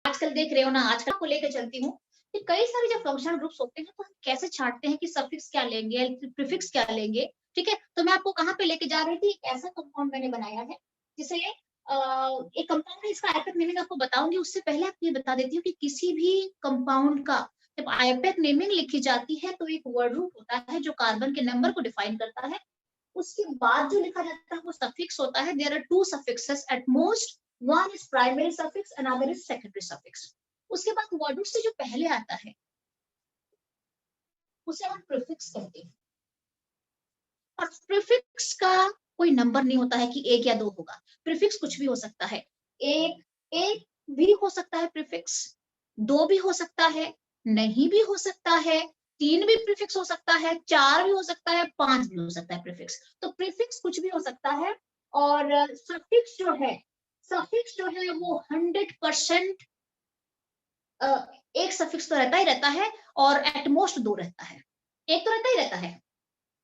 आजकल देख रहे हो ना, आजकल को लेकर चलती हूँ कि कई सारे जब फंक्शनल ग्रुप्स होते हैं तो हम कैसे छांटते हैं कि सफिक्स क्या लेंगे, प्रीफिक्स क्या लेंगे। ठीक है, तो मैं आपको कहाँ पे लेके जा रही थी, एक ऐसा कंपाउंड मैंने बनाया है जिसे एक कंपाउंड है, इसका आइपैक नेमिंग आपको बताऊंगी। उससे पहले आपको ये बता देती हूँ कि किसी भी कंपाउंड का जब आइपैक नेमिंग लिखी जाती है तो एक वर्ड रूट होता है जो कार्बन के नंबर को डिफाइन करता है। उसके बाद जो लिखा जाता है वो सफिक्स होता है। There are two suffixes at most, one is primary suffix, another is secondary suffix. उसके बाद वर्ड रूट से जो पहले आता है उसे हम प्रीफिक्स कहते हैं। और प्रीफिक्स का कोई नंबर नहीं होता है कि एक या दो होगा। प्रीफिक्स कुछ भी हो सकता है। एक एक भी हो सकता है प्रीफिक्स, दो भी हो सकता है, नहीं भी हो सकता है, तीन भी प्रीफिक्स हो सकता है, चार भी हो सकता है, पांच भी हो सकता है प्रीफिक्स। तो प्रीफिक्स कुछ भी हो सकता है। और सफिक्स जो है, सफिक्स जो है वो 100% एक सफिक्स तो रहता ही रहता है और एटमोस्ट दो रहता है। एक तो रहता ही रहता है,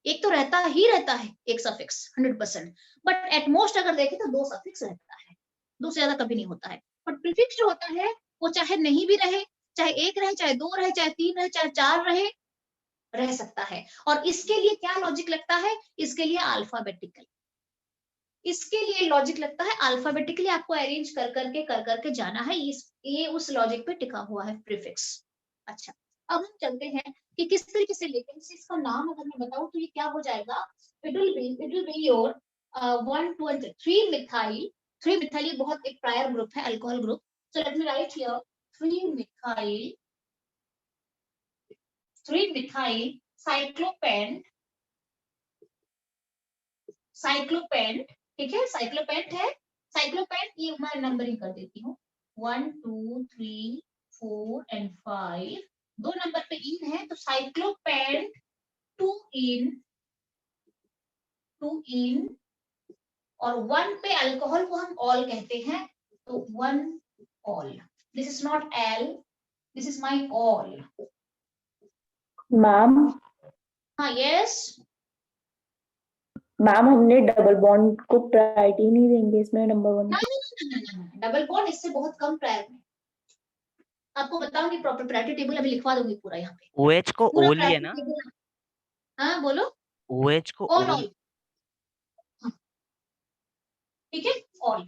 एक तो रहता ही रहता है एक सफिक्स 100%। बट एटमोस्ट अगर देखें तो दो सफिक्स रहता है, दो से ज्यादा कभी नहीं होता है। बट प्रीफिक्स जो होता है वो चाहे नहीं भी रहे, चाहे एक रहे, चाहे दो रहे, चाहे तीन रहे, चाहे चार रहे, रह सकता है। और इसके लिए क्या लॉजिक लगता है, इसके लिए अल्फाबेटिकल, इसके लिए लॉजिक लगता है अल्फाबेटिकली आपको अरेंज कर करके जाना है। ये उस लॉजिक पे टिका हुआ है प्रीफिक्स। अच्छा, अब हम चलते हैं कि किस तरीके से लेते हैं। इसका नाम अगर मैं बताऊं तो ये क्या हो जाएगा, it will be your 1 2 and 3 methyl. 3 methyl ये बहुत एक प्रायर ग्रुप है, alcohol group. So let me write here 3 methyl, 3 methyl cyclopent, cyclopent. ठीक है, साइक्लोपेंट है। साइक्लोपेंट ये मैं नंबरिंग कर देती हूँ, 1 2 3 4 and 5। दो नंबर पे इन है तो साइक्लोपेंट 2 इन, 2 इन। और 1 पे अल्कोहल को हम ऑल कहते हैं, तो 1 all. This is naught L, this is my all. Ma'am, हाँ यस। मैम हमने डबल बॉन्ड को प्रायोरिटी नहीं देंगे इसमें नंबर वन ना पे। ना ना ना, डबल बॉन्ड इससे बहुत कम प्रायर में। आपको बताऊंगी, प्रॉपर प्रायोरिटी टेबल अभी लिखवा दूंगी पूरा यहाँ पे, OH को पूरा ओल ही है प्रायोरिटी ना? टेबल। हाँ बोलो। OH को ऑल ओल। ऑल, ठीक है, ऑल।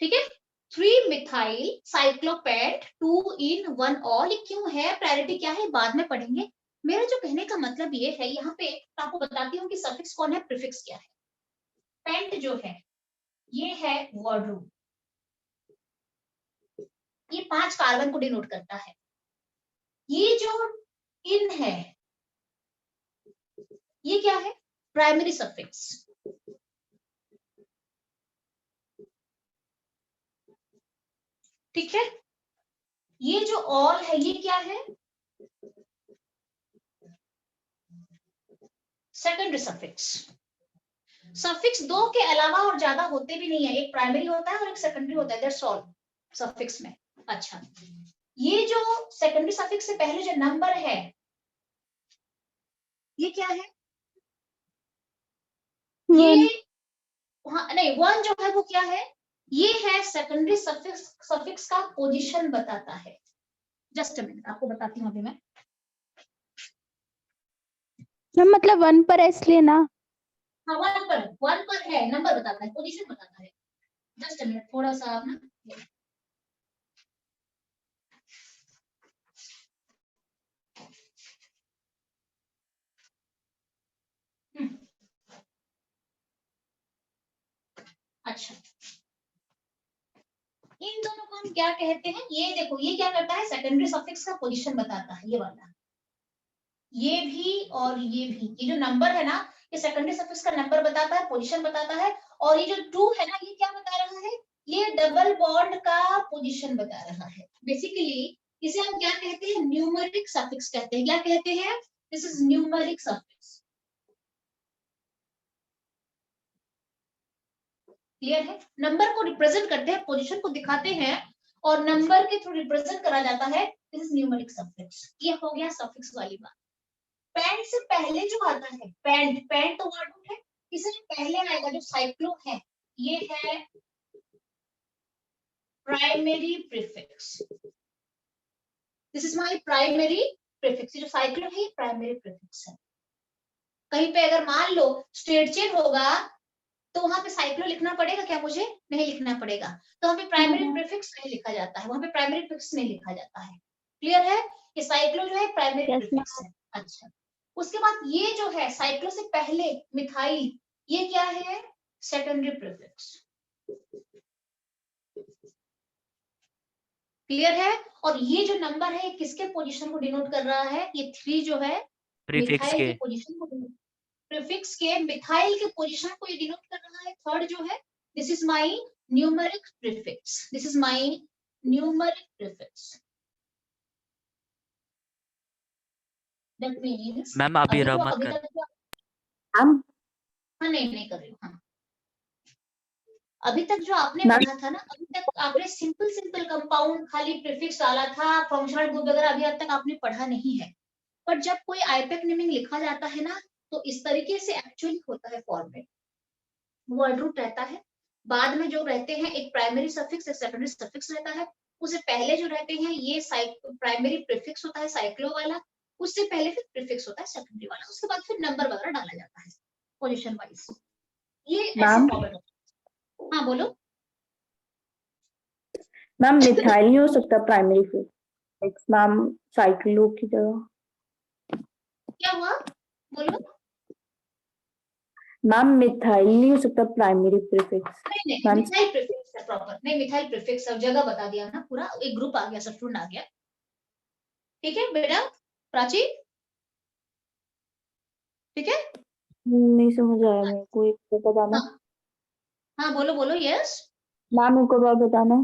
ठीक है, 3 मिथाइल साइक्लोपेट 2 इन 1 ऑल। ये क्यों है, प्रायोरिटी क्या है, बाद में पढ़ेंगे। मेरा जो कहने का मतलब ये है, यहाँ पे आपको बताती हूँ कि सफिक्स कौन है, प्रीफिक्स क्या है। पेंट जो है ये है वर्ड रूट, ये 5 कार्बन को डिनोट करता है। ये जो इन है ये क्या है, प्राइमरी सफिक्स। ठीक है, ये जो ऑल है ये क्या है, सेकेंडरी सफिक्स। सफिक्स दो के अलावा और ज्यादा होते भी नहीं है, एक प्राइमरी होता है और एक सेकेंडरी होता है, दैट्स ऑल सफिक्स में। अच्छा, ये जो सेकेंडरी सफिक्स से पहले जो नंबर है ये क्या है, ये हाँ नहीं, 1 जो है वो क्या है, ये है सेकेंडरी सफिक्स, सफिक्स का पोजीशन बताता है। जस्ट अ मिनट, आपको बताती हूँ अभी मैं। मतलब 1 पर है इसलिए ना। हाँ 1 पर है, नंबर बताता है, पोजीशन बताता है। जस्ट अ मिनट, थोड़ा सा आप ना, अच्छा इन दोनों को हम क्या कहते हैं, ये देखो ये क्या करता है, सेकेंडरी सफिक्स का पोजीशन बताता है, ये वाला, ये भी और ये भी। ये जो नंबर है ना, ये सेकेंडरी सफिक्स का नंबर बताता है, पोजीशन बताता है। और ये जो 2 है ना, ये क्या बता रहा है, ये डबल बॉन्ड का पोजीशन बता रहा है। बेसिकली इसे हम क्या कहते हैं, न्यूमेरिक सफिक्स कहते हैं। क्या कहते हैं, this is numeric suffix. Clear है, नंबर को रिप्रेजेंट करते हैं, पोजीशन को दिखाते हैं और नंबर के थ्रू रिप्रेजेंट करा जाता है, दिस इज न्यूमेरिक सफिक्स। ये हो गया सफिक्स वाली बात। पेंट से पहले जो आता है, पेंट, पेंट तो वर्ड है, इससे पहले आएगा जो साइक्लो है, ये है primary prefix, this is my primary prefix. जो साइक्लो है प्राइमरी प्रीफिक्स है। कहीं पे अगर मान लो स्टेट चेन होगा तो वहां पे साइक्लो लिखना पड़ेगा क्या मुझे? नहीं लिखना पड़ेगा। तो वहां पे प्राइमरी प्रीफिक्स नहीं लिखा जाता है, वहां पे प्राइमरी प्रीफिक्स नहीं लिखा जाता है। क्लियर है? ये साइक्लो जो है प्राइमरी Yes, प्रीफिक्स है। अच्छा, उसके बाद ये जो है साइक्लो से पहले मिथाइल, ये क्या है? Secondary prefix. क्लियर है? और ये जो नंबर है किसके पोजीशन को डिनोट कर रहा है? ये 3 जो है प्रीफिक्स मिथाइल के के पोजीशन को, प्रीफिक्स के मिथाइल के पोजीशन को ये डिनोट कर रहा है। थर्ड जो है, this is my numeric prefix, this is my numeric prefix. That means ma'am अभी अभी जो रब मत अभी कर। तक जो, मैम हाँ नहीं कर रही हूँ। हाँ, अभी तक जो आपने मैम पढ़ा था ना, अभी तक आपने सिंपल कंपाउंड खाली प्रीफिक्स डाला था, फंक्शनल ग्रुप वगैरह अभी अब तक आपने पढ़ा नहीं है। पर जब कोई आईपैक नेमिंग लिखा जाता है ना, तो इस तरीके से एक्चुअली होता है फॉर्मेट। वर्ड रूट रहता है, बाद में जो रहते हैं एक प्राइमरी सफिक्स, एक सेकेंडरी सफिक्स रहता है, उससे पहले जो रहते हैं ये प्राइमरी प्रीफिक्स होता है साइक्लो वाला, उससे पहले फिर प्रीफिक्स होता है सेकेंडरी वाला, उसके बाद फिर नंबर वगैरह डाला जाता है पोजीशन वाइज। ये ऐसे मैम फॉर्मेट होता है। हाँ बोलो। मैम मिथाइल नहीं हो सकता प्राइमरी प्रीफिक्स मैम, साइक्लो की तरह। क्या हुआ? बोलो। मैम मिथाइल नहीं हो सकता प्राइमरी प्रीफिक्स नहीं मैम। मिथाइल प्रीफिक्स है प्रॉपर, नहीं मिथाइल प्रीफिक्स सब जगह बता दिया ना, पूरा एक ग्रुप आ गया, सब स्टूडेंट आ गया। ठीक है बेटा प्राची, ठीक है। नहीं समझ आया मेरे को, एक बार बताना हाँ हाँ बोलो बोलो। यस, मैम, एक और बार बताना।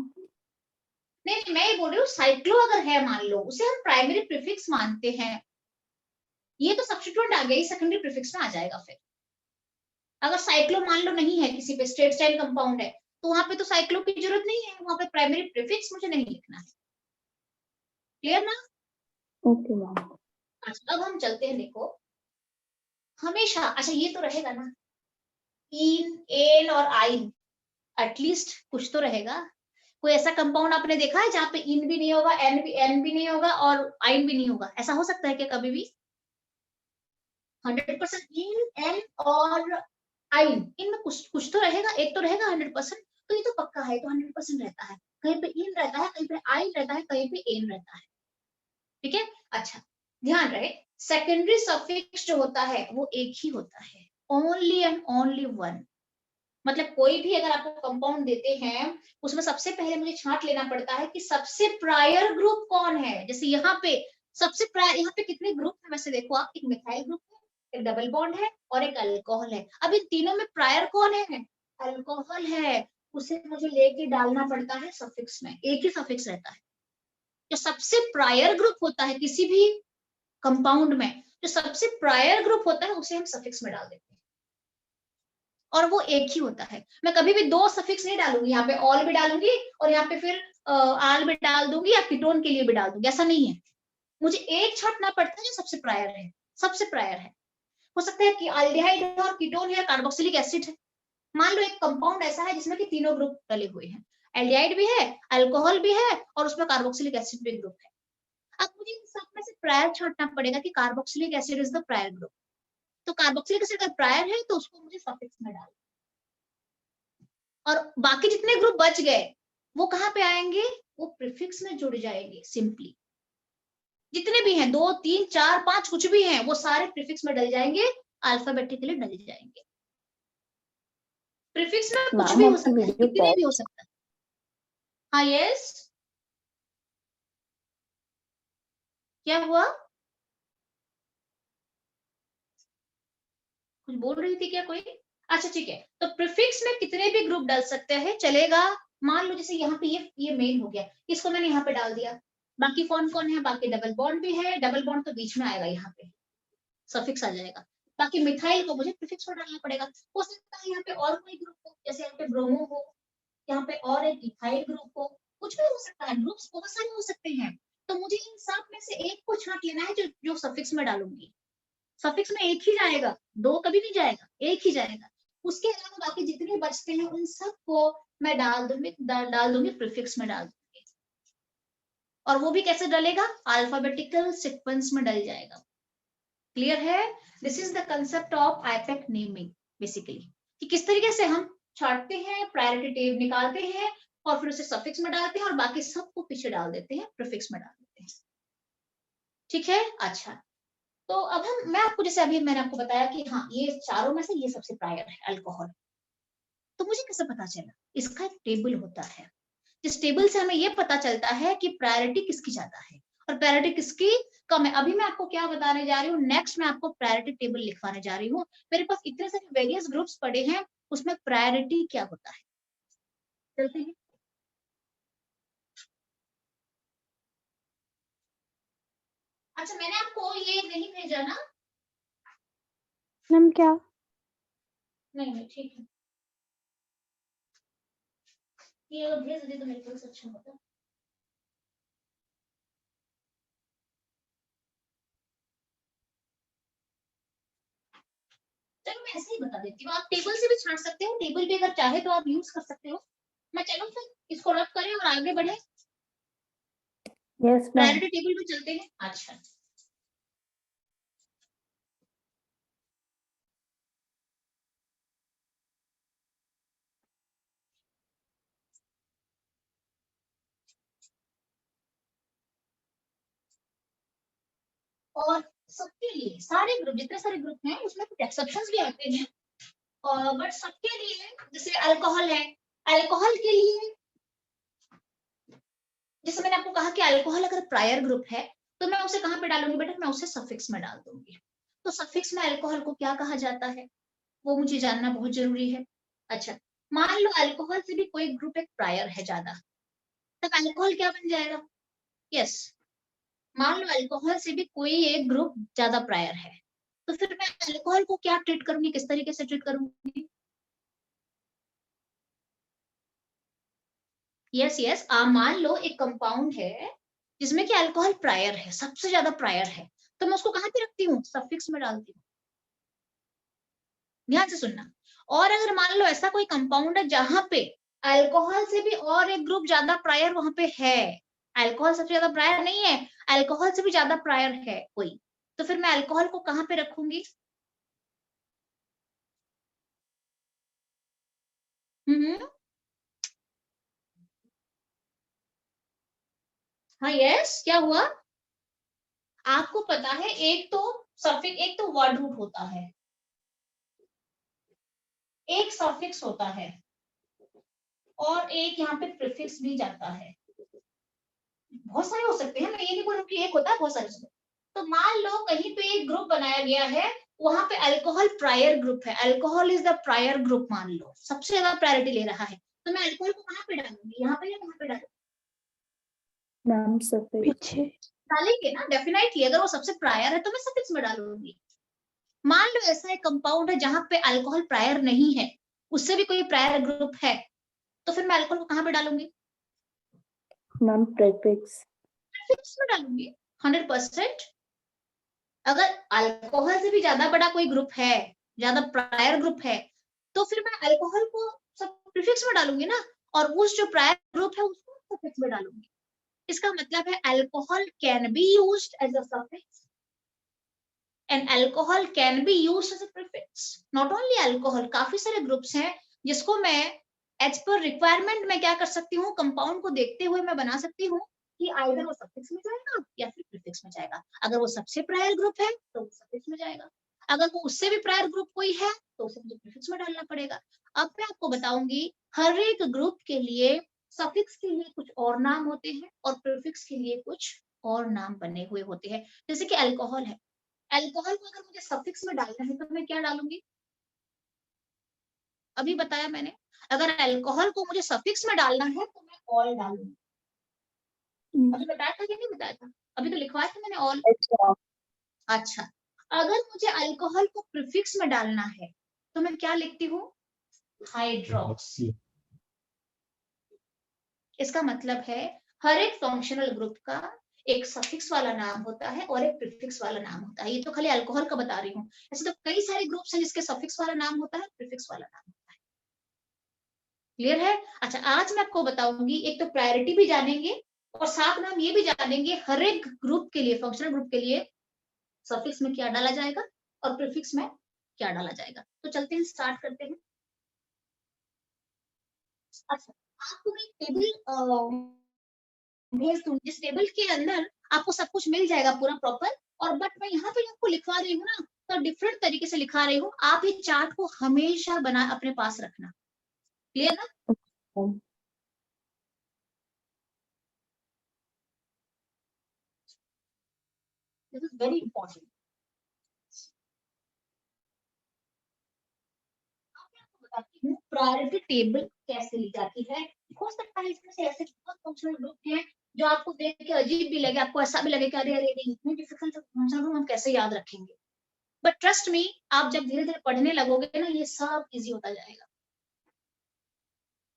नहीं मैं ये बोल रही हूँ साइक्लो अगर है मान लो, उसे हम प्राइमरी प्रीफिक्स मानते हैं, ये तो सब्स्टिट्यूएंट आ गया, ये सेकेंडरी प्रीफिक्स में आ जाएगा। फिर अगर साइक्लो मान लो नहीं है किसी पे, स्ट्रेट चेन कंपाउंड है, तो वहां पे तो साइक्लो की जरूरत नहीं है, वहां पे प्राइमरी प्रीफिक्स मुझे नहीं लिखना है। क्लियर ना? Okay ma'am. अच्छा अब हम चलते हैं, देखो हमेशा, अच्छा ये तो रहेगा ना, इन एन और आइन, एटलीस्ट कुछ तो रहेगा। कोई ऐसा कंपाउंड आपने देखा है जहाँ पे इन भी नहीं होगा, एन भी नहीं होगा और आइन भी नहीं होगा? ऐसा हो सकता है क्या कभी भी? 100% इन एन और आइन, इनमें कुछ तो रहेगा, एक तो रहेगा 100%। तो ये तो पक्का है, तो 100% रहता है। कहीं पे इन रहता है, कहीं पे आइन रहता है, कहीं पे एन रहता है। ठीक है। अच्छा ध्यान रहे, सेकेंडरी सफिक्स जो होता है वो एक ही होता है, ओनली एंड ओनली वन। मतलब कोई भी अगर आपको कंपाउंड देते हैं, उसमें सबसे पहले मुझे छांट लेना पड़ता है कि सबसे प्रायर ग्रुप कौन है। जैसे यहाँ पे सबसे प्रायर, यहाँ पे कितने ग्रुप है वैसे देखो आप, एक मिथाइल ग्रुप है, एक डबल बॉन्ड है और एक अल्कोहल है। अब इन तीनों में प्रायर कौन है? अल्कोहल है। उसे मुझे लेके डालना पड़ता है सफिक्स में, एक ही सफिक्स रहता है। जो सबसे प्रायर ग्रुप होता है किसी भी कंपाउंड में, जो सबसे प्रायर ग्रुप होता है उसे हम सफिक्स में डाल देते हैं, और वो एक ही होता है। मैं कभी भी दो सफिक्स नहीं डालूंगी, यहाँ पे ऑल भी डालूंगी और यहाँ पे फिर आल भी डाल दूंगी या कीटोन के लिए भी डाल दूंगी, ऐसा नहीं है। मुझे एक छांटना पड़ता है जो सबसे प्रायर है, सबसे प्रायर है। हो सकता है कि अल्डिहाइड है और कीटोन है, कार्बोक्सिलिक एसिड है। मान लो एक कंपाउंड ऐसा है जिसमें कि तीनों ग्रुप डले हुए हैं, एल्डिहाइड भी है, अल्कोहल भी है और उसमें कार्बोक्सिलिक एसिड भी ग्रुप है। अब मुझे इन सब में से प्रायर छांटना पड़ेगा कि carboxylic acid is the prior group. तो कार्बोक्सिलिक एसिड अगर प्रायर है तो उसको मुझे सफिक्स में डालना, और बाकी जितने ग्रुप बच गए वो कहाँ पे आएंगे? वो प्रीफिक्स में जुड़ जाएंगे सिंपली। जितने भी हैं, 2 3 4 5 कुछ भी हैं, वो सारे प्रीफिक्स में डल जाएंगे, अल्फाबेटिकली डल जाएंगे। प्रीफिक्स में कुछ भी मैम हो आपकी सकता है, वीडियो कितने भी हो सकता है। हाँ यस, क्या हुआ? कुछ बोल रही थी क्या कोई? अच्छा ठीक है, तो प्रीफिक्स में कितने भी ग्रुप डाल सकते हैं, चलेगा। मान लो जैसे यहाँ पे ये मेन हो गया, इसको मैंने यहाँ पे डाल दिया। बाकी कौन कौन है? बाकी डबल बॉन्ड भी है, डबल बॉन्ड तो बीच में आएगा, यहाँ पे सफिक्स आ जाएगा। बाकी मिथाइल को मुझे प्रीफिक्स में डालना पड़ेगा। हो सकता है यहाँ पे और कोई ग्रुप हो, जैसे यहाँ पे ब्रोमो हो, यहाँ पे और एक इथाइल ग्रुप हो, कुछ भी हो सकता है, ग्रुप्स बहुत सारे हो सकते हैं। तो मुझे इन सब में से एक को छांट लेना है जो सफिक्स में डालूंगी। सफिक्स में एक ही जाएगा, दो कभी नहीं जाएगा, एक ही जाएगा। उसके अलावा बाकी जितने बचते हैं उन सबको मैं डाल दूंगी प्रीफिक्स में डाल दूंगी, और वो भी कैसे डलेगा, अल्फाबेटिकल सीक्वेंस में डल जाएगा। क्लियर है? This is the concept of IUPAC naming basically, कि किस तरीके से हम छांटते हैं, प्रायोरिटी टेब निकालते हैं और फिर उसे सफिक्स में डालते हैं और बाकी सबको पीछे डाल देते हैं, प्रीफिक्स में डाल देते हैं। ठीक है, अच्छा। तो अब मैं आपको, जैसे अभी मैंने आपको बताया कि हाँ ये चारों में से ये सबसे प्रायर है अल्कोहल, तो मुझे कैसे पता चला? इसका एक टेबल होता है, जिस टेबल से हमें ये पता चलता है कि प्रायोरिटी किसकी ज्यादा है और प्रायोरिटी किसकी कम है। अभी मैं आपको क्या बताने जा रही हूँ, नेक्स्ट मैं आपको प्रायोरिटी टेबल लिखवाने जा रही हूँ। मेरे पास इतने सारे वेरियस ग्रुप्स पड़े हैं, उसमें प्रायोरिटी क्या होता है, चलते हैं। अच्छा, मैंने आपको ये नहीं भेजा ना? मैम क्या? नहीं, ठीक है, ये अगर भेज दे तो मेरे पास अच्छा होता। चलो मैं ऐसे ही बता देती हूँ, आप टेबल से भी छांट सकते हो, टेबल भी अगर चाहे तो आप यूज कर सकते हो। मैं चलो फिर इसको रब करें और आगे बढ़े, यस मैम। प्रायोरिटी टेबल में चलते हैं। अच्छा, और सबके लिए सारे ग्रुप, जितने सारे ग्रुप हैं उसमें कुछ एक्सेप्शंस भी आते हैं, और बट सबके लिए, जैसे अल्कोहल है, अल्कोहल के लिए जैसे मैंने आपको कहा कि अल्कोहल अगर प्रायर ग्रुप है तो मैं उसे कहाँ पे डालूंगी बेटा, मैं उसे सफिक्स में डाल दूंगी। तो सफिक्स में अल्कोहल को क्या कहा जाता है वो मुझे जानना बहुत जरूरी है। अच्छा, मान लो अल्कोहल से भी कोई ग्रुप एक प्रायर है ज्यादा, तब अल्कोहल क्या बन जाएगा? यस, मान लो अल्कोहल से भी कोई एक ग्रुप ज्यादा प्रायर है, तो फिर मैं अल्कोहल को क्या ट्रीट करूंगी, किस तरीके से ट्रीट करूंगी? यस यस, आप मान लो एक कंपाउंड है जिसमें कि अल्कोहल प्रायर है, सबसे ज्यादा प्रायर है, तो मैं उसको कहाँ पे रखती हूँ, सफिक्स में डालती हूँ। ध्यान से सुनना। और अगर मान लो ऐसा कोई कंपाउंड है जहां पे अल्कोहल से भी और एक ग्रुप ज्यादा प्रायर वहां पे है, अल्कोहल सबसे ज्यादा प्रायर नहीं है, अल्कोहल से भी ज्यादा प्रायर है कोई, तो फिर मैं अल्कोहल को कहाँ पे रखूंगी? हम्म, हाँ यस, क्या हुआ? आपको पता है एक तो सफिक्स, एक तो वर्ड रूट होता है, एक सफिक्स होता है, और एक यहाँ पे प्रीफिक्स भी जाता है। बहुत सारे हो सकते हैं, मैं ये नहीं बोल रही कि एक होता है, बहुत सारे होते हैं। तो मान लो कहीं पे एक ग्रुप बनाया गया है, वहां पे अल्कोहल प्रायर ग्रुप है, alcohol is the prior group, मान लो सबसे ज्यादा प्रायोरिटी ले रहा है, तो मैं अल्कोहल को कहाँ पे डालूंगी, यहाँ पे या वहां पे डालूंगी? Ma'am suffix. पीछे। डालेंगे ना डेफिनेटली, अगर वो सबसे प्रायर है तो मैं सफिक्स में डालूंगी। मान लो ऐसा एक कंपाउंड है जहां पे अल्कोहल प्रायर नहीं है, उससे भी कोई प्रायर ग्रुप है, तो फिर मैं अल्कोहल को कहाँ पे डालूंगी? Ma'am prefix. प्रीफिक्स में डालूंगी 100%। अगर अल्कोहल से भी ज्यादा बड़ा कोई ग्रुप है, ज्यादा प्रायर ग्रुप है, तो फिर मैं अल्कोहल को सब प्रीफिक्स में डालूंगी ना, और उस जो प्रायर ग्रुप है उसको सफिक्स में डालूंगी। इसका मतलब है alcohol can be used as a suffix and alcohol can be used as a prefix. Not only alcohol, काफी सारे ग्रुप्स हैं जिसको मैं एज पर रिक्वायरमेंट में क्या कर सकती हूँ, कंपाउंड को देखते हुए मैं बना सकती हूँ कि आइदर वो सफिक्स में जाएगा या फिर प्रीफिक्स में जाएगा। अगर वो सबसे प्रायर ग्रुप है तो वो सफिक्स में जाएगा, अगर वो उससे भी प्रायर ग्रुप कोई है तो उसे मुझे प्रीफिक्स में डालना पड़ेगा। अब मैं आपको बताऊंगी हर एक ग्रुप के लिए सफिक्स के लिए कुछ और नाम होते हैं और प्रीफिक्स के लिए कुछ और नाम बने हुए होते हैं। जैसे कि अल्कोहल है, अल्कोहल को अगर मुझे सफिक्स में डालना है तो मैं क्या डालूंगी? अभी बताया मैंने, अगर अल्कोहल को मुझे सफिक्स में डालना है तो मैं ऑल डालूंगी। अभी बताया था कि नहीं बताया था? अभी तो लिखवाया था मैंने ऑल। अच्छा। अच्छा, अगर मुझे अल्कोहल को प्रीफिक्स में डालना है तो मैं क्या लिखती हूँ? हाइड्रोक्सी। इसका मतलब है हर एक फंक्शनल ग्रुप का एक सफिक्स वाला नाम होता है और एक प्रीफिक्स वाला नाम होता है। ये तो खाली अल्कोहल का बता रही हूँ, ऐसे तो कई सारे ग्रुप्स हैं जिसके सफिक्स वाला नाम होता है, प्रीफिक्स वाला नाम होता है। क्लियर है? अच्छा, आज मैं आपको बताऊंगी, एक तो प्रायोरिटी भी जानेंगे और साथ में हम ये भी जानेंगे हर एक ग्रुप के लिए, फंक्शनल ग्रुप के लिए सफिक्स में क्या डाला जाएगा और प्रीफिक्स में क्या डाला जाएगा। तो चलते हैं, स्टार्ट करते हैं। अच्छा, आपको एक टेबल भेज दूं, जिस टेबल के अंदर आपको सब कुछ मिल जाएगा पूरा प्रॉपर, और बट मैं यहाँ पे आपको लिखवा रही हूँ ना, तो डिफरेंट तरीके से लिखा रही हूँ। आप ये चार्ट को हमेशा बना अपने पास रखना। क्लियर ना? This is very important. बताती हूँ प्रायोरिटी टेबल कैसे ली जाती है। हो सकता है इसमें से ऐसे बहुत फंक्शनल ग्रुप हैं जो आपको देख के अजीब भी लगे, आपको ऐसा भी लगे कि अरे अरे इतने डिफिकल्ट फंक्शनल ग्रुप हम कैसे याद रखेंगे। बट ट्रस्ट मी, आप जब धीरे धीरे पढ़ने लगोगे ना, ये सब इजी होता जाएगा।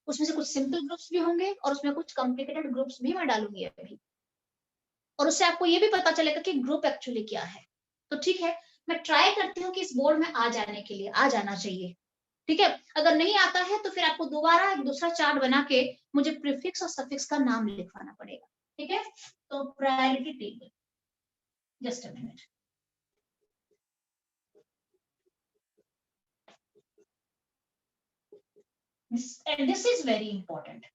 उसमें से कुछ सिंपल ग्रुप्स भी होंगे और उसमें कुछ कॉम्प्लिकेटेड ग्रुप्स भी मैं डालूंगी अभी, और उससे आपको ये भी पता चलेगा कि ग्रुप एक्चुअली क्या है। तो ठीक है, मैं ट्राई करती हूँ कि इस बोर्ड में आ जाने के लिए आ जाना चाहिए। ठीक है, अगर नहीं आता है तो फिर आपको दोबारा एक दूसरा चार्ट बना के मुझे प्रीफिक्स और सफिक्स का नाम लिखवाना पड़ेगा। ठीक है, तो priority table, just a minute. And this is very important.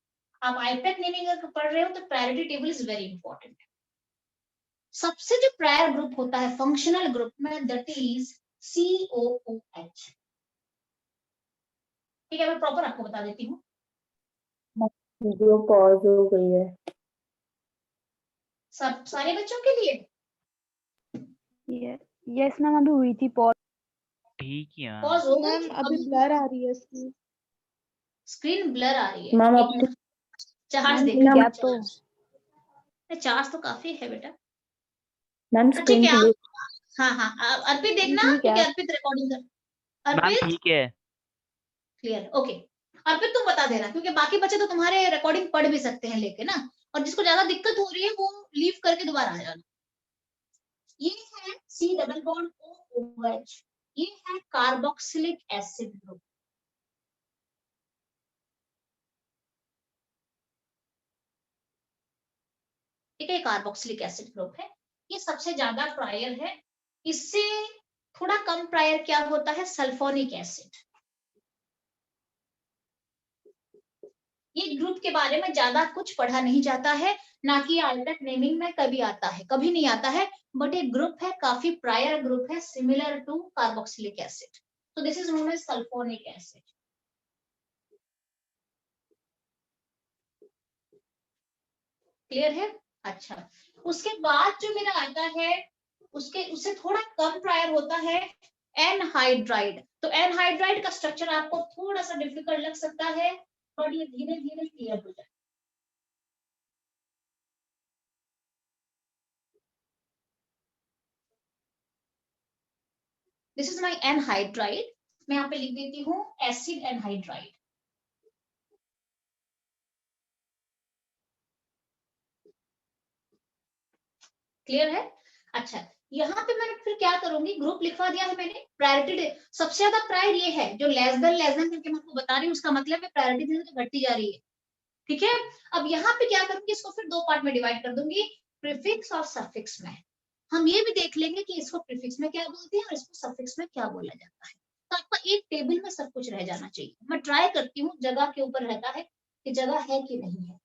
आप आईपैक नेमिंग अगर पढ़ रहे हो तो priority table is very important. सबसे जो प्रायर ग्रुप होता है फंक्शनल ग्रुप में, दैट इज COOH। ठीक है, मैं प्रॉपर आपको बता देती हूँ। वीडियो पॉज हो गई है। सब सारे बच्चों के लिए यस मैम, अभी हुई थी पॉज। ठीक है पॉज हो गई। मैम अभी ब्लर आ रही है इसकी। स्क्रीन ब्लर आ रही है। मैम एक अब मिनट, चार्ज मैम देखना। क्या तो चार्ज तो काफी है बेटा। मैम ठीक स्क्रीन है, क्लियर। हाँ हाँ, अर्पित देखना, ठीक है। क्योंकि अर्पित रिकॉर्डिंग कर। मैम अर्पित ठीक है। Clear, okay. अर्पित तुम बता देना, क्योंकि बाकी बच्चे तो तुम्हारे रिकॉर्डिंग पढ़ भी सकते हैं लेके ना, और जिसको ज्यादा दिक्कत हो रही है वो लीव करके दोबारा आ जाना। ये है C डबल बॉन्ड OOH, ये है कार्बोक्सिलिक एसिड ग्रुप। ठीक है, कार्बोक्सिलिक एसिड ग्रुप है, ये सबसे ज्यादा प्रायर है। इससे थोड़ा कम प्रायर क्या होता है, सल्फोनिक एसिड। ये ग्रुप के बारे में ज्यादा कुछ पढ़ा नहीं जाता है, ना कि आल्टर्नेट नेमिंग में कभी आता है, कभी नहीं आता है। बट एक ग्रुप है, काफी प्रायर ग्रुप है, सिमिलर टू कार्बोक्सिलिक एसिड। तो this is known as sulphonic acid. Clear है? अच्छा, उसके बाद जो मेरा आता है, उससे थोड़ा कम प्रायर होता है एनहाइड्राइड। तो एनहाइड्राइड का स्ट्रक्चर आपको थोड़ा सा डिफिकल्ट लग सकता है, बट ये धीरे धीरे क्लियर हो जाए। This is my anhydride. मैं यहाँ पे लिख देती हूँ एसिड एनहाइड्राइड। क्लियर है? अच्छा, यहाँ पे मैंने फिर क्या करूंगी, ग्रुप लिखवा दिया है मैंने। प्रायोरिटी सबसे ज्यादा प्रायर ये है, जो लेस देन करके मैं आपको बता रही हूँ, उसका मतलब है प्रायोरिटी धीरे धीरे घटती जा रही है। ठीक है, अब यहाँ पे क्या करूंगी, इसको फिर दो पार्ट में डिवाइड कर दूंगी, प्रीफिक्स और सफिक्स में। हम ये भी देख लेंगे कि इसको प्रीफिक्स में क्या बोलते हैं और इसको सफिक्स में क्या बोला जाता है। तो आपका एक टेबल में सब कुछ रह जाना चाहिए। मैं ट्राई करती हूँ, जगह के ऊपर रहता है कि जगह है कि नहीं है।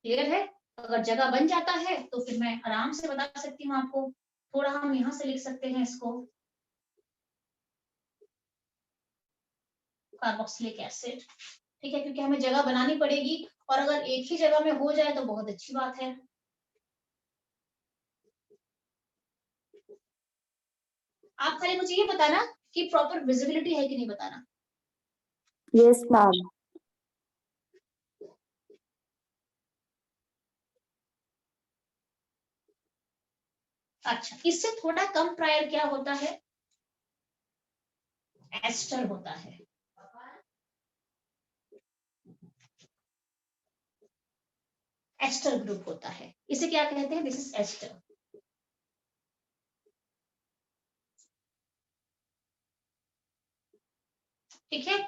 क्लियर है? अगर जगह बन जाता है तो फिर मैं आराम से बता सकती हूँ आपको। थोड़ा हम यहाँ से लिख सकते हैं इसको, कार्बोक्सिलिक एसिड। ठीक है, क्योंकि हमें जगह बनानी पड़ेगी, और अगर एक ही जगह में हो जाए तो बहुत अच्छी बात है। आप खाली मुझे ये बताना कि प्रॉपर विजिबिलिटी है कि नहीं बताना। Yes ma'am. अच्छा, इससे थोड़ा कम प्रायर क्या होता है, एस्टर होता है। एस्टर ग्रुप होता है, इसे क्या कहते हैं, दिस इज एस्टर। ठीक है,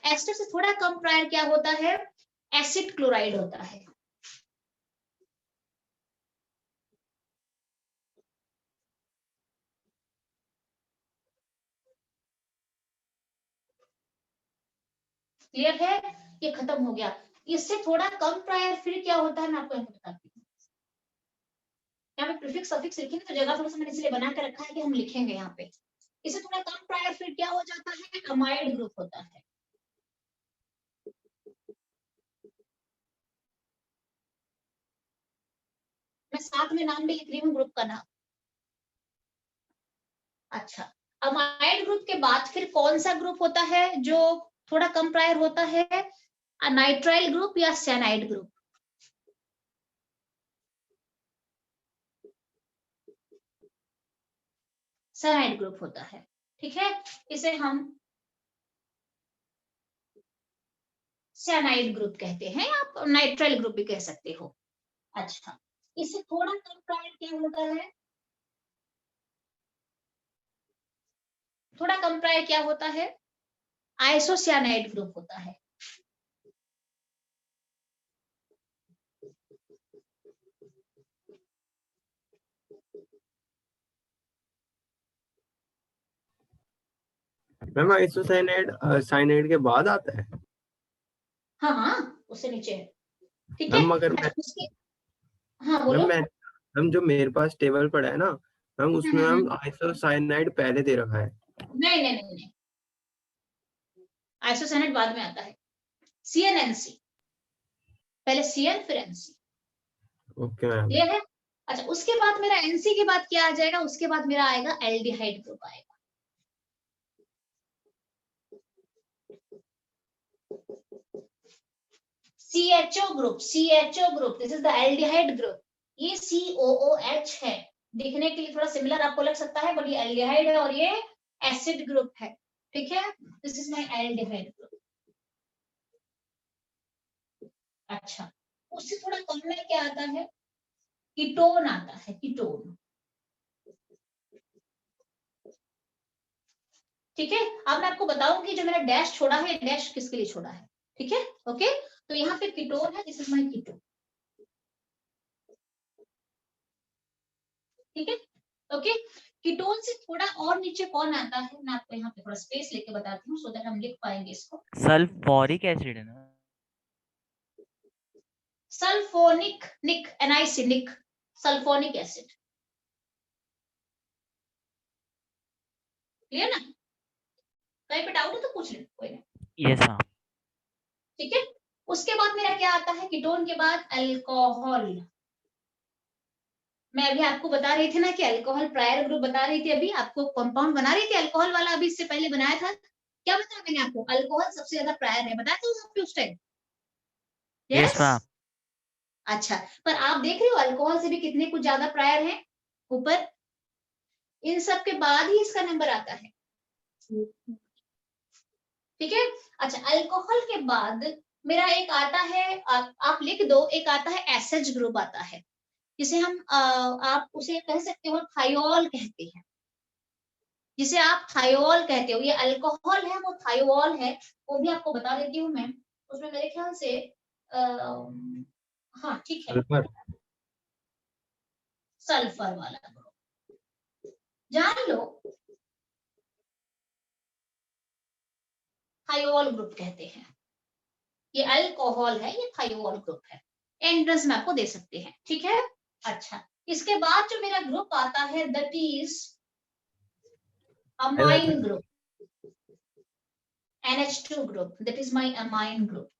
एस्टर से थोड़ा कम प्रायर क्या होता है, एसिड क्लोराइड होता है। क्लियर है, ये खत्म हो गया। इससे थोड़ा कम प्रायर फिर क्या होता है, मैं आपको यहाँ बताती हूँ। यहाँ पे प्रीफिक्स सफिक्स लिखेंगे तो जगह थोड़ा सा मैंने इसलिए बना के रखा है कि हम लिखेंगे यहाँ पे। इससे थोड़ा कम प्रायर फिर क्या हो जाता है, अमाइड ग्रुप होता है। मैं साथ में नाम भी लिख रही हूँ ग्रुप का नाम। अच्छा, अमाइड ग्रुप के बाद फिर कौन सा ग्रुप होता है जो थोड़ा कम प्रायर होता है, नाइट्राइल ग्रुप या साइनाइड ग्रुप। साइनाइड ग्रुप होता है, ठीक है। इसे हम साइनाइड ग्रुप कहते हैं, आप नाइट्राइल ग्रुप भी कह सकते हो। अच्छा, इससे थोड़ा कम प्रायर क्या होता है, थोड़ा कम प्रायर क्या होता है, आइसोसाइनाइड ग्रुप होता है। मैम आइसोसाइनाइड साइनाइड के बाद आता है। हाँ हाँ, उससे नीचे है, ठीक है। मैम अगर मैं अच्छा, उसके हाँ बोलो। मैम जो मेरे पास टेबल पड़ा है ना मैम, उसमें मैम आइसोसाइनाइड पहले दे रखा है। नहीं नहीं नहीं नहीं, आइसोसाइनाइड बाद में आता है, CnNC पहले, Cn फिर NC। Okay ma'am. क्लियर है। अच्छा, उसके बाद मेरा NC के बाद क्या आ जाएगा, उसके बाद मेरा आएगा एल्डिहाइड ग्रुप आएगा। CHO group, this is the aldehyde group. ये COOH है, दिखने के लिए थोड़ा सिमिलर आपको लग सकता है, बट ये एल्डिहाइड है और ये एसिड ग्रुप है, ठीक है। This is my aldehyde group. अच्छा, उससे थोड़ा कम में क्या आता है, कीटोन आता है, कीटोन, ठीक है। अब मैं आपको बताऊंगी जो मेरा डैश छोड़ा है, डैश किसके लिए छोड़ा है, ठीक है। ओके, तो यहाँ पे कीटोन है, दिस इज माय कीटोन, ठीक है। ओके, कीटोन से थोड़ा और नीचे कौन आता है, मैं आपको यहाँ पे थोड़ा स्पेस लेके बताती हूँ सो दैट हम लिख पाएंगे इसको। सल्फ्यूरिक एसिड है ना, सल्फोनिक, निक, NiC, सल्फोनिक एसिड। क्लियर ना, कहीं पे डाउट है तो पूछ ले, कोई नहीं, यस हाँ। ठीक है। उसके बाद मेरा क्या आता है, कीटोन के बाद अल्कोहल। मैं अभी आपको बता रही थी ना कि अल्कोहल प्रायर ग्रुप बता रही थी, अभी आपको कंपाउंड बना रही थी अल्कोहल वाला, अभी इससे पहले बनाया था। क्या बताया मैंने आपको, अल्कोहल सबसे ज्यादा प्रायर है, बताया था आपको उस टाइम। Yes ma'am. अच्छा, पर आप देख रहे हो अल्कोहल से भी कितने कुछ ज्यादा प्रायर है ऊपर, इन सब के बाद ही इसका नंबर आता है, ठीक है। अच्छा, अल्कोहल के बाद मेरा एक आता है, आप लिख दो, एक आता है एसएच ग्रुप आता है, जिसे हम आप उसे कह सकते हो थायोल कहते हैं, जिसे आप थायोल कहते हो। ये अल्कोहल है, वो थायोल है, वो भी आपको बता देती हूँ मैं। उसमें मेरे ख्याल से हाँ ठीक है, सल्फर। सल्फर वाला ग्रुप जान लो, थायोल ग्रुप कहते हैं। ये अल्कोहल है, ये थायोल ग्रुप है, एंट्रेंस में आपको दे सकते हैं, ठीक है। अच्छा, इसके बाद जो मेरा ग्रुप आता है that is amine group, NH2 group, that is my amine group,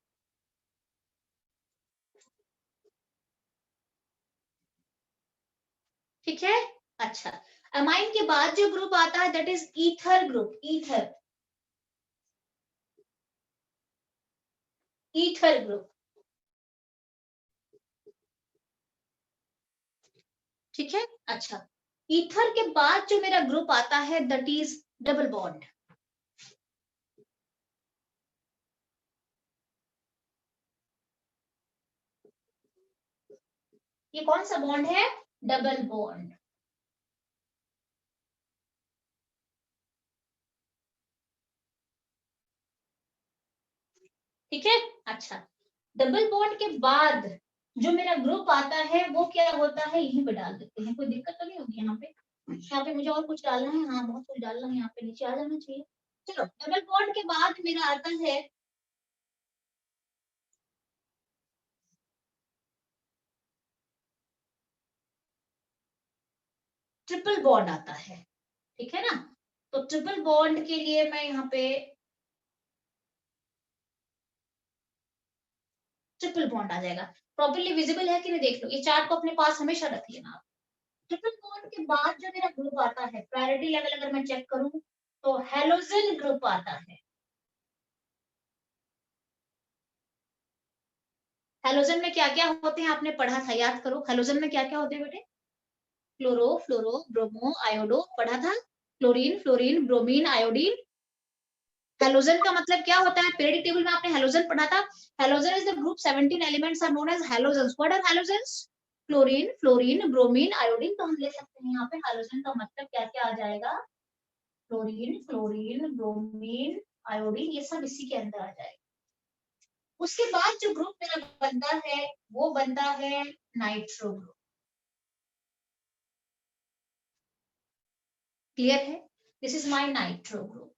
ठीक है। अच्छा, अमाइन के बाद जो ग्रुप आता है that is ether group, ether, ether group, ठीक है। अच्छा, ईथर के बाद जो मेरा ग्रुप आता है दैट इज डबल बॉन्ड, ये कौन सा बॉन्ड है, डबल बॉन्ड, ठीक है। अच्छा, डबल बॉन्ड के बाद जो मेरा ग्रुप आता है वो क्या होता है, यहीं पे डाल देते हैं, कोई दिक्कत तो नहीं होगी यहाँ पे। यहाँ पे मुझे और कुछ डालना है, हाँ बहुत कुछ डालना है, यहाँ पे नीचे आ जाना चाहिए। चलो, डबल बॉन्ड के बाद मेरा आता है ट्रिपल बॉन्ड आता है, ठीक है ना। तो ट्रिपल बॉन्ड के लिए मैं यहाँ पे ट्रिपल बॉन्ड आ जाएगा। प्रॉपर्ली विजिबल है कि नहीं देख लो, ये चार्ट को अपने पास हमेशा रख लेना आप। ट्रिपल बॉन्ड के बाद जो मेरा ग्रुप आता है, प्रायोरिटी लेवल अगर मैं चेक करूं तो हेलोजन ग्रुप आता है। हेलोजन में क्या क्या होते हैं आपने पढ़ा था, याद करो। हेलोजन में क्या क्या होते हैं बेटे, क्लोरो, फ्लोरो, ब्रोमो, आयोडो पढ़ा था। Chlorine, fluorine, bromine, iodine. Halogen का मतलब क्या होता है, पीरियडिक टेबल में आपने हेलोजन पढ़ा था। Halogen is the group 17 elements are known as halogens. What are halogens? Chlorine, fluorine, bromine, iodine. तो हम ले सकते हैं यहाँ पे हेलोजन का मतलब क्या क्या आ जाएगा, क्लोरीन, फ्लोरीन, ब्रोमीन, आयोडीन, ये सब इसी के अंदर आ जाएगा। उसके बाद जो ग्रुप मेरा बनता है वो बनता है नाइट्रो ग्रुप। क्लियर है? This is my nitro group.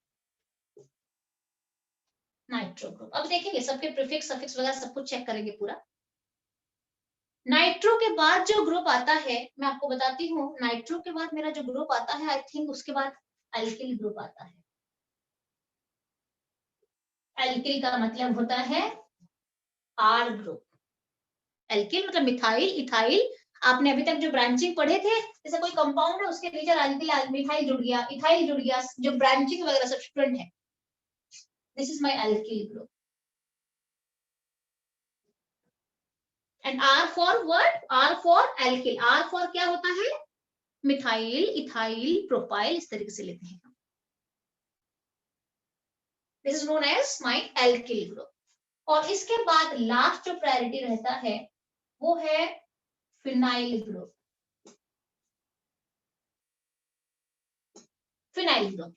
Nitro group अब देखेंगे, सबके प्रीफिक्स सफिक्स वगैरह सब कुछ चेक करेंगे पूरा। नाइट्रो के बाद जो ग्रुप आता है मैं आपको बताती हूँ। नाइट्रो के बाद मेरा जो ग्रुप आता है, आई थिंक उसके बाद एल्किल ग्रुप आता है। एल्किल का मतलब होता है आर ग्रुप। एल्किल मतलब मिथाइल, इथाइल। आपने अभी तक जो ब्रांचिंग पढ़े थे, जैसे कोई कंपाउंड है उसके नीचे एल्किल, मिथाइल जुड़ गया, इथाइल जुड़ गया, जो ब्रांचिंग वगैरह सब स्टूडेंट है, this is my alkyl group. And R for what? R for alkyl. R for क्या होता है, मिथाइल, इथाइल, प्रोपाइल, इस तरीके से लेते हैं। This is known as my alkyl group. और इसके बाद लास्ट जो प्रायोरिटी रहता है वो है phenyl group. Phenyl group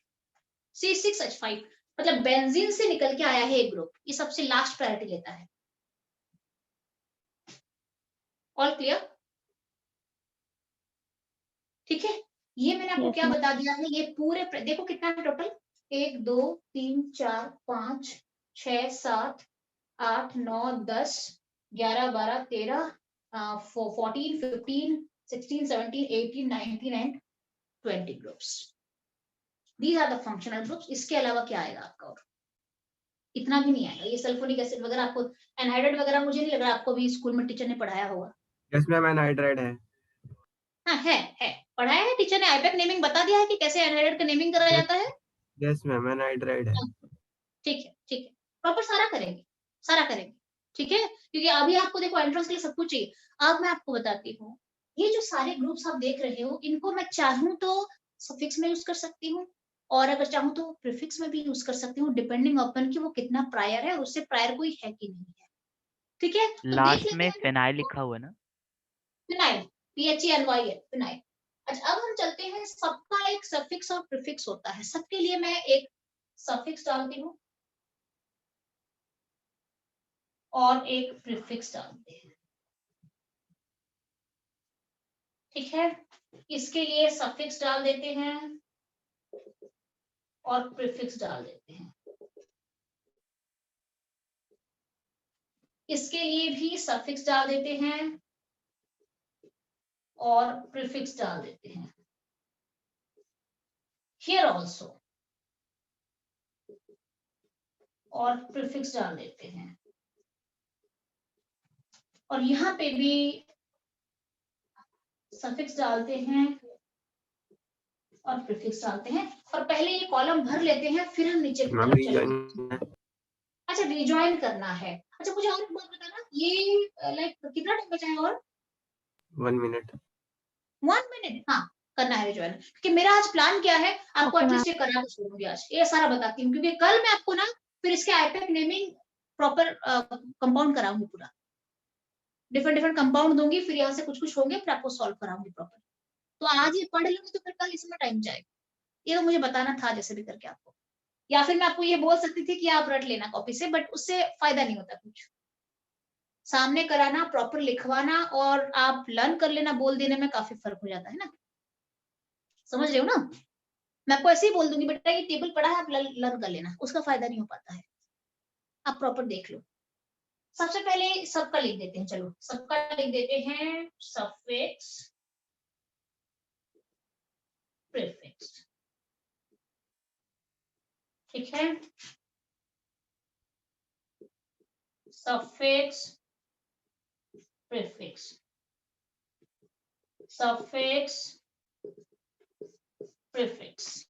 C6H5 मतलब बेंजीन से निकल के आया है एक ग्रुप, ये सबसे लास्ट प्रायोरिटी लेता है। All clear? ठीक है, ये मैंने आपको Yes, क्या ma'am. बता दिया है। ये पूरे देखो कितना है total, 1 2 3 4 5 6 7 8 9 10 11 12 13 14 15 16 17 18 19 and 20 groups. These are the functional groups। इसके अलावा क्या आएगा आपका, और इतना भी नहीं आएगा। ये सल्फोनिक एसिड वगैरह आपको, एनहाइड्राइड वगैरह मुझे नहीं लग रहा आपको भी स्कूल में टीचर ने पढ़ाया होगा। यस मैम, एनहाइड्राइड है। हाँ है पढ़ाया है टीचर ने। आईपैक नेमिंग बता दिया है कि कैसे एनहाइड्राइड का नेमिंग करा जाता है। यस मैम, एनहाइड्राइड है। ठीक है प्रॉपर सारा करेंगे ठीक है, क्योंकि अभी आपको देखो एंट्रेंस के लिए सब कुछ चाहिए। अब मैं आपको बताती हूँ, ये जो सारे ग्रुप्स आप देख रहे हो, इनको मैं चाहूँ तो सफिक्स में यूज कर सकती हूँ, और अगर चाहूँ तो प्रीफिक्स में भी यूज कर सकती हूँ, डिपेंडिंग अपॉन कि वो कितना प्रायर है, उससे प्रायर कोई है कि नहीं है। ठीक है, तो देख लास्ट लेते में हैं। फिनाइल लिखा हुआ है ना? फिनाइल, PHENY है फिनाइल। अच्छा, अब हम चलते हैं, सबका एक सफिक्स और प्रीफिक्स होता है। सबके लिए मैं एक सफिक्स डालती हूँ और एक प्रीफिक्स डालते हैं। ठीक है, इसके लिए सफिक्स डाल देते हैं और प्रीफिक्स डाल देते हैं। इसके लिए भी सफिक्स डाल देते हैं और प्रीफिक्स डाल देते हैं। हियर ऑल्सो, और प्रीफिक्स डाल देते हैं, और यहाँ पे भी सफिक्स डालते हैं और प्रीफिक्स डालते हैं। और पहले ये कॉलम भर लेते हैं, फिर हम नीचे की मैम तरफ चलेंगे। रीजॉइन। अच्छा, रिजॉइन करना है। अच्छा, मुझे और एक बात बताना, ये लाइक कितना टाइम बचा है, और 1 मिनट। 1 मिनट? हाँ, करना है रिजॉइन, क्योंकि मेरा आज प्लान क्या है, आपको Okay, एटलीस्ट ये करा के छोड़ूंगी आज, ये सारा बताती हूँ, क्योंकि कल मैं आपको ना फिर इसके आईपैक नेमिंग प्रॉपर कंपाउंड कराऊंगी पूरा, डिफरेंट कंपाउंड दूंगी, फिर यहाँ से कुछ कुछ होंगे, फिर आपको सॉल्व कराऊंगी प्रॉपर। तो आज ये पढ़ लूंगी तो फिर कल इसमें टाइम जाएगा। ये तो मुझे बताना था जैसे भी करके आपको, या फिर मैं आपको ये बोल सकती थी कि आप रट लेना कॉपी से, बट उससे फायदा नहीं होता कुछ। सामने कराना, प्रॉपर लिखवाना और आप लर्न कर लेना, बोल देने में काफी फर्क हो जाता है ना। समझ रहे हो ना? मैं आपको ऐसे ही बोल दूंगी बेटा ये टेबल पड़ा है, आप लर्न कर लेना, उसका फायदा नहीं हो पाता है। आप प्रॉपर देख लो। सबसे पहले सबका लिख देते हैं, चलो सबका लिख देते हैं, सफिक्स प्रीफिक्स, ठीक है। Suffix prefix, suffix prefix.